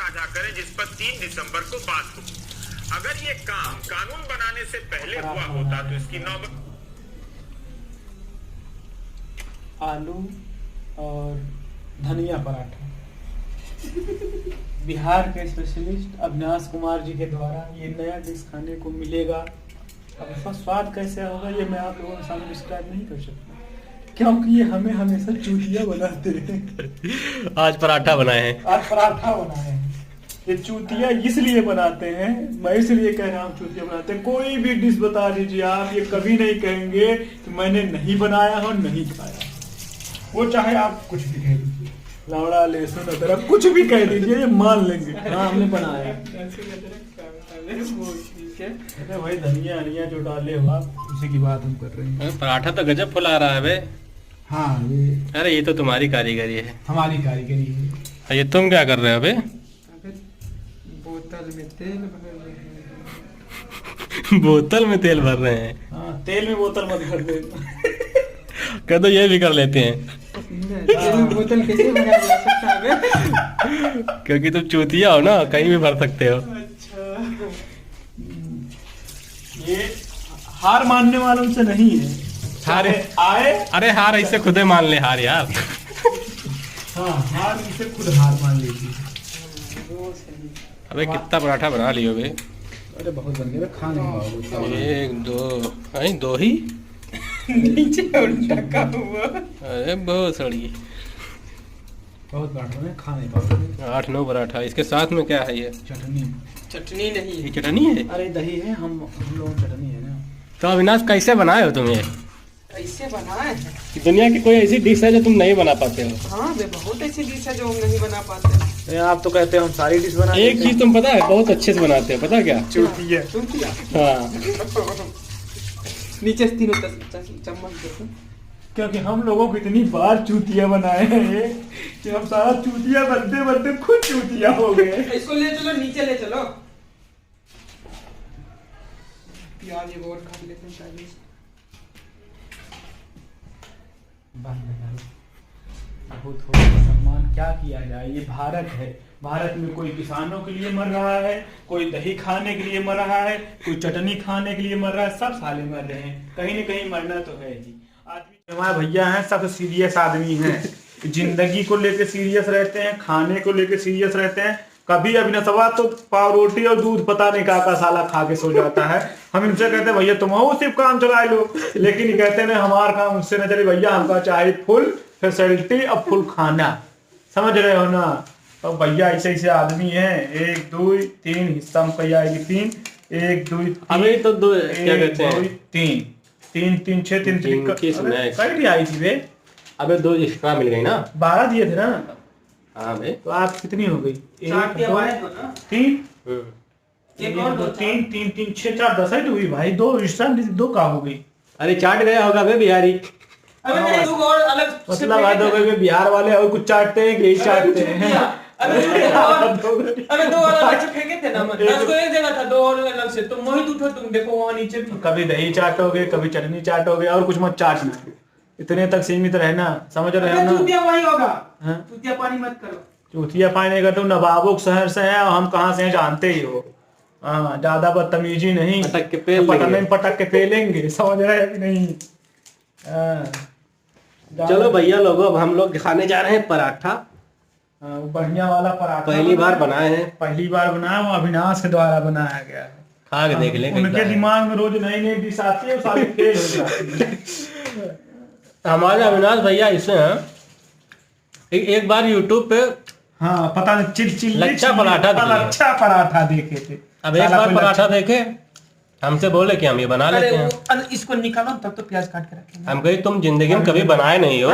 साझा करें जिस पर 3 दिसंबर को बात हो। अगर ये काम कानून बनाने से पहले हुआ होता तो इसकी नौबत। आलू और धनिया पराठा बिहार के स्पेशलिस्ट अविनाश कुमार जी के द्वारा ये नया डिश खाने को मिलेगा। अब इसका स्वाद कैसे होगा ये मैं आप लोगों के सामने डिस्क्राइब नहीं कर सकता, क्योंकि ये हमें हमेशा चूतिया बनाते हैं। आज पराठा बनाए हैं। आज पराठा बनाए हैं। ये चूतिया इसलिए बनाते हैं, मैं इसलिए कह रहा हूँ चूतिया बनाते हैं। कोई भी डिश बता दीजिए आप, ये कभी नहीं कहेंगे कि मैंने नहीं बनाया और नहीं खाया। वो चाहे आप कुछ भी कह दीजिए, लौड़ा लहसुन अदरक कुछ भी कह दीजिए, ये मान लेंगे हाँ हमने बनाया। अरे भाई धनिया अनिया जो डाले हो आप, उसी की बात हम कर रहे हैं। पराठा तो गजब फुला रहा है बे। हाँ ये अरे ये तो तुम्हारी कारीगरी है। हमारी कारीगरी है। ये तुम क्या कर रहे हो बे? बोतल में तेल भर रहे हैं। बोतल में तेल भर रहे हैं। हाँ तेल में बोतल मत भर दे। कह तो ये भी कर लेते हैं। तेल में बोतल कैसे भरा जा सकता है बे? क्योंकि तुम चूतिया हो ना, कहीं भी भर सकते हो। अच्छा ये हार मानने वालों से नहीं है। हार आए अरे हार ऐसे खुदे मान ले हार यार। हाँ हार इसे खुद हार मान लीजिए। अबे कितना पराठा बना लियो बे? अरे बहुत बन गया खाने। एक दो नहीं दो ही। नीचे और ढका हुआ। अरे बहुत सड़ी। बहुत पराठा में खाने पाओगे। 8-9 पराठा। इसके साथ में क्या है ये? चटनी। चटनी नहीं ये है। चटनी है? अरे दही है, हम लोग चटनी है ना। तो अविनाश कैसे बनाए हो तुम ये? ऐसे बनाए हैं। दुनिया की कोई ऐसी डिश है जो तुम नहीं बना पाते हो? हाँ बे बहुत ऐसी डिश है जो हम नहीं बना पाते। आप तो कहते हैं हम सारी डिश बना। एक चीज तुम पता है बहुत अच्छे से बनाते हो, पता क्या? चूतिया। चूतिया। हाँ नीचे से तीनों चम्मच देखो। क्योंकि हम लोगों को इतनी बार चूतिया बनाए हैं कि हम सारा चूतिया बनते बनते खुद चूतिया हो गए। इसको ले चलो, नीचे ले चलो। प्याज एक और खा लेते हैं शायद। बहुत थोड़ा सम्मान क्या किया जाए, ये भारत है। भारत में कोई किसानों के लिए मर रहा है, कोई दही खाने के लिए मर रहा है, कोई चटनी खाने के लिए मर रहा है, सब साले मर रहे हैं। कहीं न कहीं मरना तो है जी। आदमी हमारे भैया हैं, सब सीरियस आदमी हैं। जिंदगी को लेके सीरियस रहते हैं, खाने को लेके सीरियस रहते हैं। कभी अभी न सवा तो पाव रोटी और दूध पता नहीं का साला खा के सो जाता है। हम इनसे कहते हैं भैया तुम हो सिर्फ काम चला लो, लेकिन ये कहते हैं हमारा काम उससे न चले भैया, हमका चाहे फुल फैसिलिटी और फुल खाना। समझ रहे हो ना? और भैया ऐसे ऐसे आदमी हैं। 1 2 3 हिस्सा में कही आएगी 3 1 2 3। अबे तो दो क्या कहते हैं? 3 3 3 6 3 कई आई थी वे। अबे 2 एक्स्ट्रा मिल गई ना। 12 दिए थे ना। हाँ बे। तो आप कितनी हो गई? 1 2 3 एक और 2 3 3 3 6 4 10 ही तो हुई भाई। 2 हिस्सा 2 का हो गई। अरे चाट गया होगा बे बिहारी। अबे नहीं दो और अलग मतलब बात हो गई बिहार वाले और कुछ चाटते हैं कि यही चाटते हैं। अबे दो और अलग से फेंके थे ना। दस को एक जगह था, दो और अलग से। तुम मोहित उठो, तुम देखो वहां नीचे भी। कभी दही चाटोगे, कभी चटनी चाटोगे, और कुछ मत चाटना। इतने तक सीमित रहना, समझ रहे हो ना? चूतिया वही होगा। हाँ? चूतिया पानी मत करो। चूतिया पानी का तो नवाबों के शहर से है और हम कहाँ से हैं जानते ही हो। हाँ ज्यादा बदतमीजी नहीं, पटक के पेल पटक के पेलेंगे। समझ रहे हैं कि नहीं? चलो भैया लोगों, अब हम लोग खाने जा रहे हैं पराठा। बढ़िया वाला पराठा पहली बार बनाए हैं। पहली बार बनाया, वो अविनाश के द्वारा बनाया गया है। खा के देख लेंगे। उनके दिमाग में रोज नई नई डिश आती है, सारी फेल हो जाती है। हमारे अविनाश भैया इससे हैं, एक बार यूट्यूब पे हाँ पता नहीं लच्छा पराठा देखे। लच्छा पराठा देखे थे। अब एक बार पराठा देखे, हमसे बोले कि हम ये बना लेते हैं। अरे इसको निकालो तब तो प्याज काट के रखेंगे। हम कहे तुम जिंदगी में कभी बनाए नहीं हो।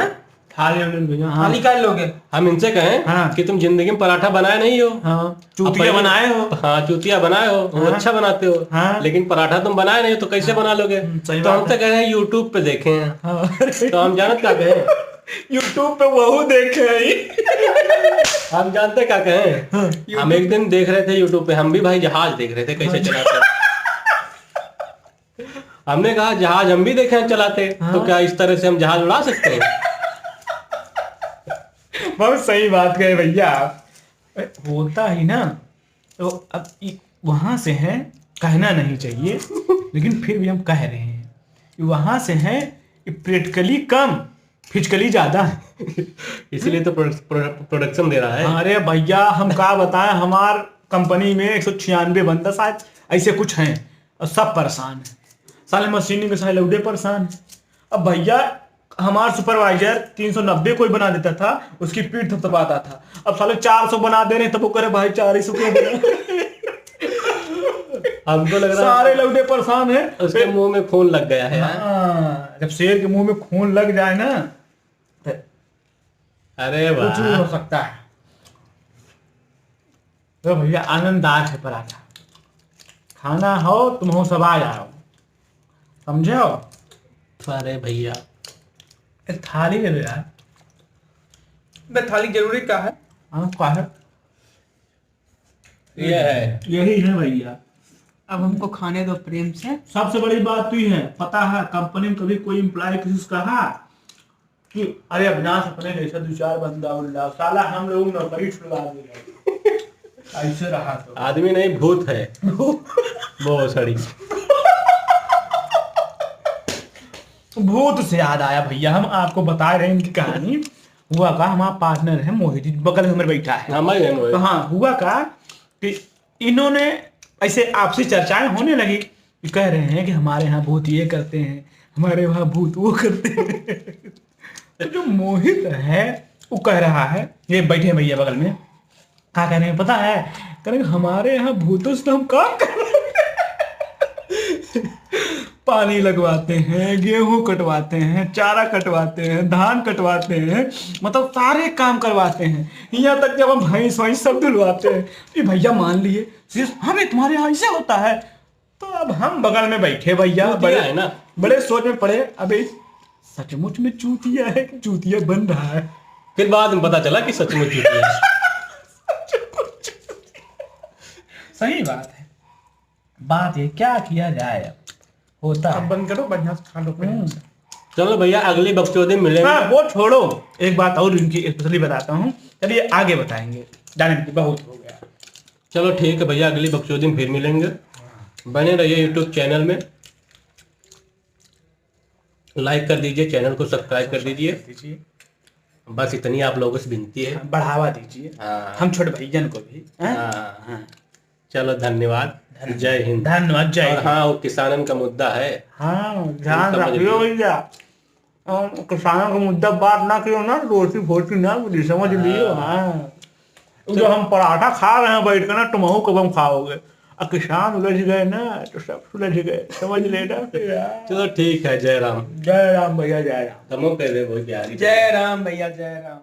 भैया हाँ निकाल लोगे। हम इनसे कहें हाँ। कि तुम जिंदगी में पराठा बनाए नहीं हो। हाँ चूतिया बनाए हो। हाँ चूतिया बनाए हो, वो अच्छा बनाते हो। हाँ। लेकिन पराठा तुम बनाए नहीं हो तो कैसे बना लोगे? सही तो बात हमसे कहे यूट्यूब पे देखे हैं। हाँ। तो हम जानते क्या कहें? यूट्यूब पे वहू देखे हैं। हम जानते क्या कहें? हम एक दिन देख रहे थे यूट्यूब पे, हम भी भाई जहाज देख रहे थे कैसे चलाते हैं। हमने कहा जहाज हम भी देखे हैं चलाते, तो क्या इस तरह से हम जहाज उड़ा सकते हैं? बहुत सही बात कहे भैया आप। होता ही ना। तो अब वहां से है, कहना नहीं चाहिए लेकिन फिर भी हम कह रहे हैं, वहां से है प्रैक्टिकली कम, फिजिकली ज्यादा है। इसीलिए तो प्रोडक्शन दे रहा है। अरे भैया हम क्या बताएं, हमार कंपनी में 196 बंदा शायद ऐसे कुछ हैं और सब परेशान है, साले मशीनिंग के साले लौडे परेशान है। अब भैया हमार सुपरवाइजर 390 कोई बना देता था, उसकी पीठ थपथपाता था। अब साले 400 बना दे रहे, तब वो करे भाई 400 क्यों बना? हमको लग रहा सारे लौडे परेशान है। है उसके मुंह में खून लग गया है। हाँ, जब शेर के मुंह में खून लग जाए ना तो अरे कुछ नहीं हो वाह, सकता है। तो भैया आनंददायक है पराठा, खाना हो तुम हो सब आ जाओ, समझे हो? अरे भैया एक थाली ले लो यार। बे थाली जरूरी का है? हाँ क्या है? ये है। यही है भैया। अब हमको खाने दो प्रेम से। सबसे बड़ी बात तो ये है, पता है कंपनी में कभी कोई एम्प्लॉय किसी से कहा कि अरे अविनाश अपने जैसा 2-4 बंदा उल्ला, साला हम लोग नौकरी छुड़वा दिया। ऐसे रहा तो आदमी नहीं भूत है वो सड़ी। भूत से याद आया भैया, हम आपको बता रहे हैं इनकी कहानी। हुआ का हमारा पार्टनर है मोहित जी, बगल में हमारे बैठा है। तो हाँ, हुआ का कि इन्होंने ऐसे आपसी चर्चाएं होने लगी कि कह रहे हैं कि हमारे यहाँ भूत ये करते हैं, हमारे वहाँ भूत वो करते हैं। तो जो मोहित है वो कह रहा है, ये बैठे हैं भैया बगल में, क्या कह रहे हैं पता है? कह रहे हैं हमारे यहाँ भूतों से हम काम कर रहे हैं। पानी लगवाते हैं, गेहूं कटवाते हैं, चारा कटवाते हैं, धान कटवाते हैं, मतलब सारे काम करवाते हैं। यहाँ तक जब हम भैंस वैंस सब धुलवाते हैं। ये भैया मान लिए सिर्फ हमें तुम्हारे यहाँ ऐसे होता है। तो अब हम बगल में बैठे भैया, बड़े है ना, बड़े सोच में पड़े, अबे सचमुच में चूतिया है कि चूतिया बन रहा है। फिर बाद में पता चला कि सचमुच चूतिया है। सही बात है। बात ये क्या किया जाए, अब होता है। बंद करो, बढ़िया से खा लो। चलो भैया अगली बकचोदी मिलेंगे। हाँ वो छोड़ो, एक बात और इनकी स्पेशली बताता हूँ, चलिए आगे बताएंगे, जाने की बहुत हो गया। चलो ठीक है भैया, अगली बकचोदी में फिर मिलेंगे। बने रहिए यूट्यूब चैनल में, लाइक कर दीजिए, चैनल को सब्सक्राइब कर दीजिए। बस इतनी आप लोगों से विनती है, बढ़ावा दीजिए। हाँ। हम छोटे भैया को भी। हाँ। चलो धन्यवाद, जय हिंद। धन्यवाद, जय और हिंद। हाँ, वो किसानन का मुद्दा है। हाँ ध्यान समझ रखियो लियो। भैया, किसानों का मुद्दा बात ना करो ना, रोटी फोटी ना बुझी, समझ लियो। हाँ जो हम पराठा खा रहे हैं बैठ कर ना, तुमहू कब हम खाओगे। और किसान उलझ गए ना तो सब सुलझ गए, समझ लेना। चलो ठीक है, जय राम। जय राम भैया, जय राम। तमो कह दे वो क्या जय राम भैया, जय राम।